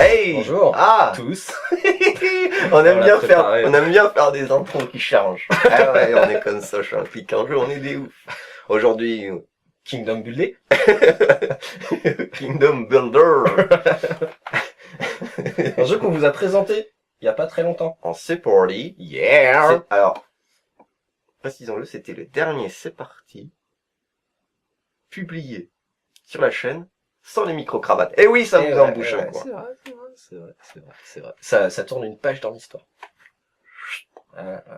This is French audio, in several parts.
Hey! Bonjour. Ah! Tous. On aime préparé. bien faire des intros qui changent. Ah ouais, on est comme ça, je suis un clic un jeu, on est des ouf. Aujourd'hui, Kingdom Buildé. Kingdom Builder. Un jeu qu'on vous a présenté il y a pas très longtemps. En C'est Party. Yeah. Alors, précisons-le, c'était le dernier C'est Parti publié sur la chaîne sans les micro-cravates. Et oui, ça vous embouche un coin. C'est vrai. Ça tourne une page dans l'histoire.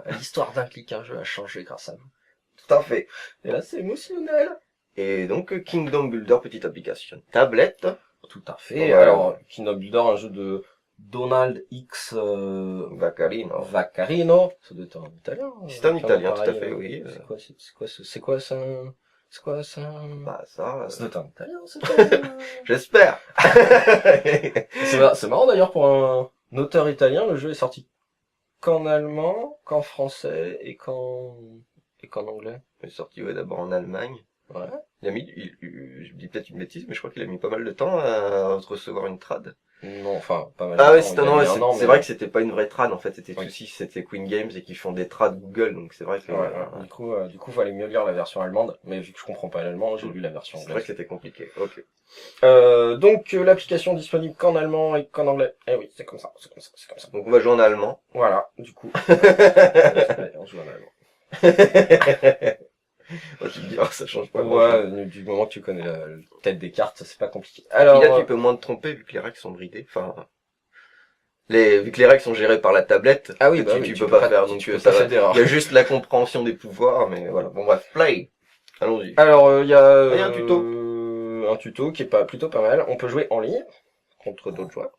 L'histoire d'un clic un jeu a changé grâce à vous. Tout à fait. Et là, c'est émotionnel. Et donc, Kingdom Builder, petite application tablette. Tout à fait. Voilà. Alors, Kingdom Builder, un jeu de Donald X Vaccarino. Vaccarino. Ça doit être en italien. C'est en italien, tout à pareil, fait, oui. C'est quoi ça? Bah, ça, Ça doit être en italien, c'est j'espère. C'est marrant d'ailleurs pour un auteur italien, le jeu est sorti qu'en allemand, qu'en français et qu'en anglais. Il est sorti, ouais, d'abord en Allemagne. Ouais. Il a mis, je dis peut-être une bêtise, mais je crois qu'il a mis pas mal de temps à recevoir une trad. Non, enfin, pas mal. Ah ouais, il a mis un an, c'est mais- vrai que c'était pas une vraie trad, en fait, c'était Oui. aussi, c'était Queen Games et qui font des trad Google, donc c'est vrai que, Ouais. Du coup, fallait mieux lire la version allemande, mais vu que je comprends pas l'allemand, j'ai lu la version c'est vrai que anglaise. c'était compliqué. Ok. Donc, l'application disponible qu'en allemand et qu'en anglais. Eh oui, c'est comme ça. Donc on va jouer en allemand. Voilà, du coup. Allez, on joue en allemand. Moi, je te dis, oh, ça change pas. Ouais, du moment que tu connais la tête des cartes, c'est pas compliqué. Alors, Puis là, tu peux moins te tromper vu que les règles sont bridées. Enfin, vu que les règles sont gérées par la tablette. ah oui, bah tu, oui, tu peux pas faire. Donc tu peux ça pas va. faire d'erreur. Il y a juste la compréhension des pouvoirs, mais voilà. Bon bref, play. Allons-y. Alors, il y a Il y a un tuto. Un tuto qui est plutôt pas mal. On peut jouer en ligne contre d'autres joueurs.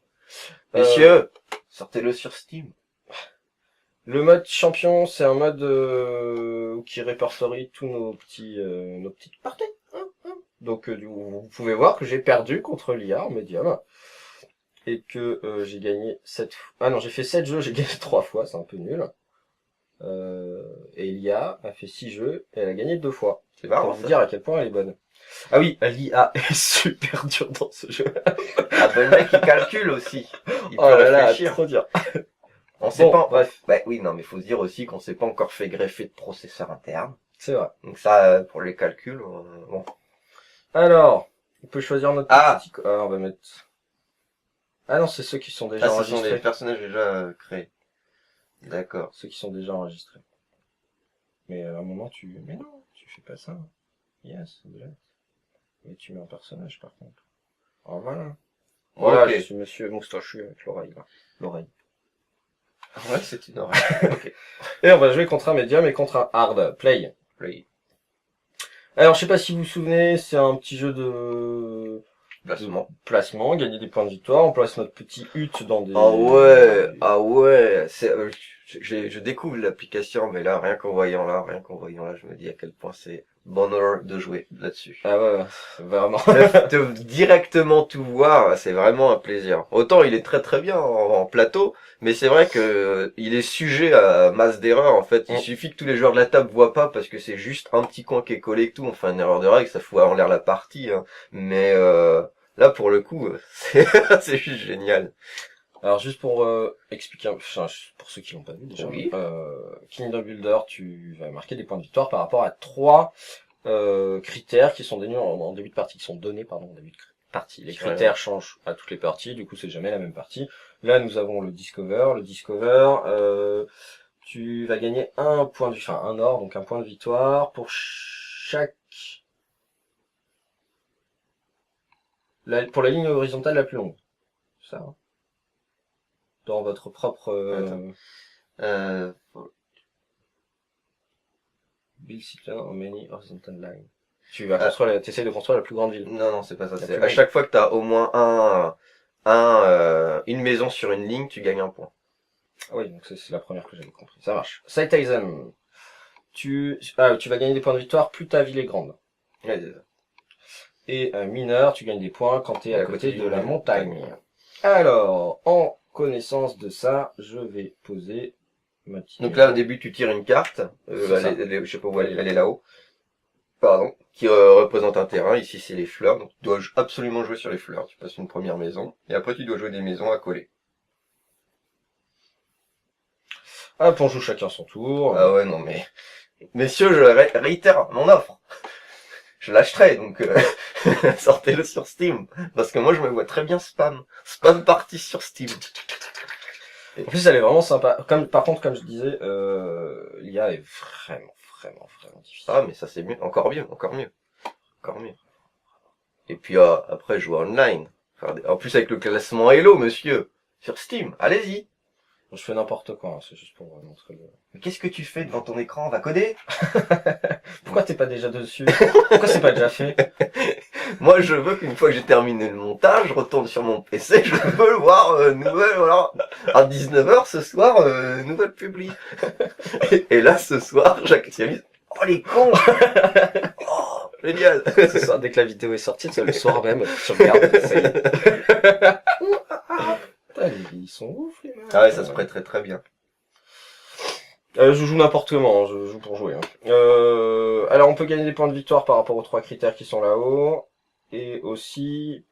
Messieurs, sortez-le sur Steam. Le mode champion, c'est un mode qui répertorie tous nos petites parties. Donc, vous pouvez voir que j'ai perdu contre l'IA en médium. Et que j'ai gagné 7 fois. Ah non, j'ai fait 7 jeux, j'ai gagné 3 fois, c'est un peu nul. Et l'IA a fait 6 jeux et elle a gagné 2 fois. C'est Pour marrant vous ça. dire à quel point elle est bonne. Ah oui, l'IA est super dure dans ce jeu. Ah ben le mec il calcule aussi. Il peut Oh là là, réfléchir. trop dur. On sait Bon, pas. bref. Bah oui, non mais faut se dire aussi qu'on s'est pas encore fait greffer de processeur interne. C'est vrai. Donc ça, pour les calculs, bon. Alors, on peut choisir notre Ah. petit... on va mettre... Ah non, c'est ceux qui sont déjà Ah, ce sont enregistrés. des personnages déjà créés. D'accord. Ceux qui sont déjà enregistrés. Mais à un moment, Mais non, tu fais pas ça. Yes, black. Mais tu mets un personnage, par contre. Oh, voilà. Voilà, Ok. je suis monsieur moustachu avec l'oreille, là. L'oreille. Ouais, c'est une oreille. Ok. Et on va jouer contre un médium et contre un hard. Play. Play. Alors, je sais pas si vous vous souvenez, c'est un petit jeu de placement, gagner des points de victoire. On place notre petit hut dans des... Ah ouais. Je découvre l'application, mais là, rien qu'en voyant là, je me dis à quel point c'est bonheur de jouer là-dessus. Ah ouais, vraiment. De directement tout voir, c'est vraiment un plaisir. Autant il est très très bien en plateau, mais c'est vrai que il est sujet à masse d'erreurs en fait. Il suffit que tous les joueurs de la table voient pas parce que c'est juste un petit coin qui est collé et tout. Enfin une erreur de règle, ça fout en l'air la partie. Hein. Mais là pour le coup, c'est juste génial. Alors juste pour expliquer, enfin, pour ceux qui l'ont pas vu déjà, Oui. Kingdom Builder, tu vas marquer des points de victoire par rapport à 3 critères qui sont donnés en début de partie, qui sont donnés pardon en début de partie. Les critères changent à toutes les parties, du coup c'est jamais la même partie. Là nous avons le Discover. Le Discover, tu vas gagner un or, donc un point de victoire pour chaque pour la ligne horizontale la plus longue. Ça. Hein. Dans votre propre build settler on many horizontal line. Tu vas t'essayes de construire la plus grande ville. Non, c'est pas ça. La C'est plus à chaque fois que t'as au moins une maison sur une ligne, tu gagnes un point. Ah oui, donc c'est la première que j'avais compris. Ça marche. Citizen. Tu vas gagner des points de victoire plus ta ville est grande. Ouais, c'est ça. Et mineur, tu gagnes des points quand t'es à côté de la montagne. Alors, en connaissance de ça, je vais poser ma petite... Donc là, au début, tu tires une carte. C'est ça. Je sais pas où elle est là-haut. pardon, qui représente un terrain. Ici, c'est les fleurs. Donc, tu dois absolument jouer sur les fleurs. Tu passes une première maison. Et après, tu dois jouer des maisons à coller. Hop, on joue chacun son tour. Ah ouais, non mais... Messieurs, je réitère mon offre. Je l'achèterai, donc sortez-le sur Steam. Parce que moi, je me vois très bien spam. Spam party sur Steam. En plus, elle est vraiment sympa. Par contre, comme je disais, l'IA est vraiment difficile. Ah, mais ça c'est mieux. Encore mieux, encore mieux. Encore mieux. Et puis après, jouer online. En plus, avec le classement Hello, monsieur. Sur Steam. Allez-y. Je fais n'importe quoi, hein, c'est juste pour montrer le... Mais qu'est-ce que tu fais devant ton écran? On va coder? Pourquoi t'es pas déjà dessus? Pourquoi c'est pas déjà fait? Moi, je veux qu'une fois que j'ai terminé le montage, je retourne sur mon PC, je veux le voir nouvelle, voilà, à 19h ce soir, nouvelle publi. Et là, ce soir, j'actualise. Oh, les cons! Oh, génial! Ce soir, dès que la vidéo est sortie, c'est le soir même, tu regardes, ça y est. Putain, ils sont ouf, les mecs. Ah ouais, ça se prêterait très bien. Je joue n'importe comment, je joue pour jouer. Hein. Alors, on peut gagner des points de victoire par rapport aux 3 critères qui sont là-haut. Et aussi...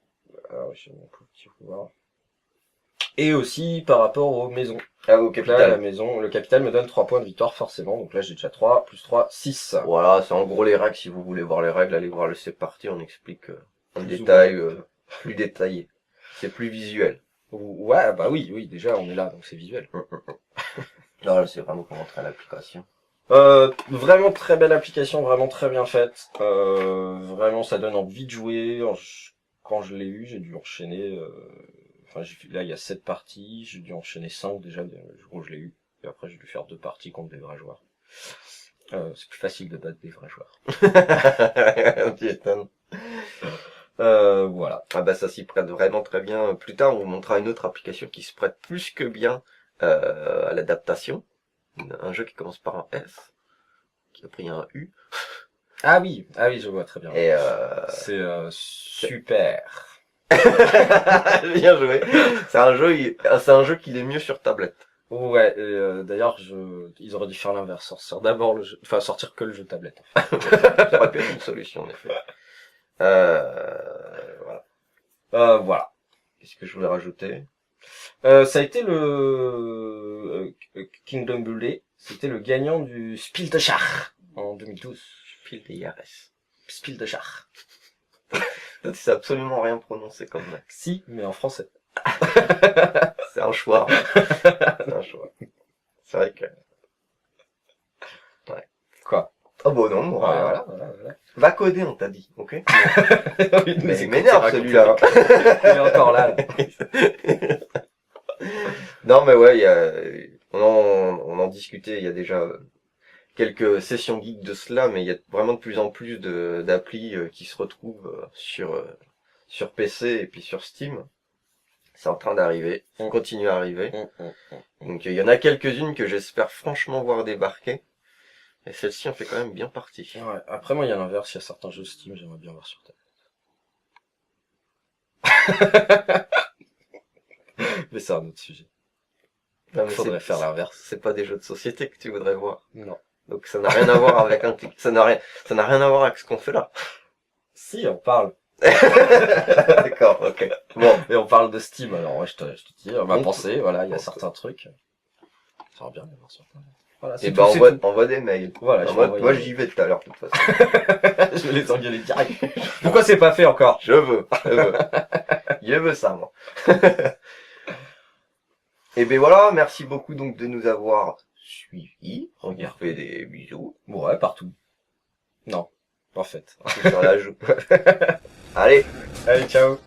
Alors, j'ai mon petit pouvoir. Et aussi par rapport aux maisons. Ah, au Là, capital. la maison, le capital me donne 3 points de victoire forcément. Donc là, j'ai déjà 3, plus 3, 6. Voilà, c'est en gros les règles. Si vous voulez voir les règles, allez voir le C'est parti, on explique en Plus détail, plus détaillé. C'est plus visuel. Ouais, bah oui, déjà, on est là, donc c'est visuel. Non, là, c'est vraiment pour montrer l'application. Vraiment très belle application, vraiment très bien faite. Vraiment, ça donne envie de jouer. Quand je l'ai eu, j'ai dû enchaîner... Enfin, là, il y a 7 parties. J'ai dû enchaîner 5 déjà le jour où je l'ai eu. Et après, j'ai dû faire 2 parties contre des vrais joueurs. C'est plus facile de battre des vrais joueurs. Tu étonnes. Voilà. Ah bah ça s'y prête vraiment très bien. Plus tard, on vous montrera une autre application qui se prête plus que bien à l'adaptation. Un jeu qui commence par un S, qui a pris un U. Ah oui, je vois très bien. Et C'est super. bien joué. C'est un jeu qui est mieux sur tablette. Ouais, d'ailleurs, ils auraient dû faire l'inverse, sortir d'abord le jeu, enfin sortir que le jeu tablette. Ça aurait pu être une solution en effet. Voilà. Voilà. Qu'est-ce que je voulais rajouter? Ça a été le Kingdom Bullet, c'était le gagnant du Spiel des Jahres en 2012. Spiel des Jahres. Spiel des Jahres. Tu sais absolument rien prononcer comme ça. Si, mais en français. C'est un choix. C'est un choix. C'est vrai que... Ouais. Quoi? Oh bon non, bon, Voilà. Va coder, on t'a dit, ok? Oui, Mais il m'énerve celui-là. Il est encore là. Non mais ouais, on en discutait il y a déjà quelques sessions geeks de cela, mais il y a vraiment de plus en plus d'applis qui se retrouvent sur PC et puis sur Steam. C'est en train d'arriver, ça continue à arriver. Donc il y en a quelques-unes que j'espère franchement voir débarquer. Et celle-ci en fait quand même bien partie. Ouais. Après moi il y a l'inverse, il y a certains jeux Steam, j'aimerais bien voir sur tablette. Mais c'est un autre sujet. Non, mais Faudrait faire l'inverse. C'est pas des jeux de société que tu voudrais voir. Non. Donc ça n'a rien à voir avec ça n'a rien à voir avec ce qu'on fait là. Si, on parle. D'accord, ok. Bon, et on parle de Steam, alors ouais, je te dis, ma Donc, pensée, voilà, il y a certains trucs. Ça va bien les voir sur Internet. Voilà, Et tout, ben c'est tout. envoie des mails. Voilà, Moi j'y vais tout à l'heure de toute façon. je vais les engueuler direct. Pourquoi c'est pas fait encore? Je veux. Je veux ça moi. Et ben voilà, merci beaucoup donc de nous avoir suivis. On vous fait des bisous. Ouais, partout. Non, en fait. Sur la joue. Allez. Allez, ciao.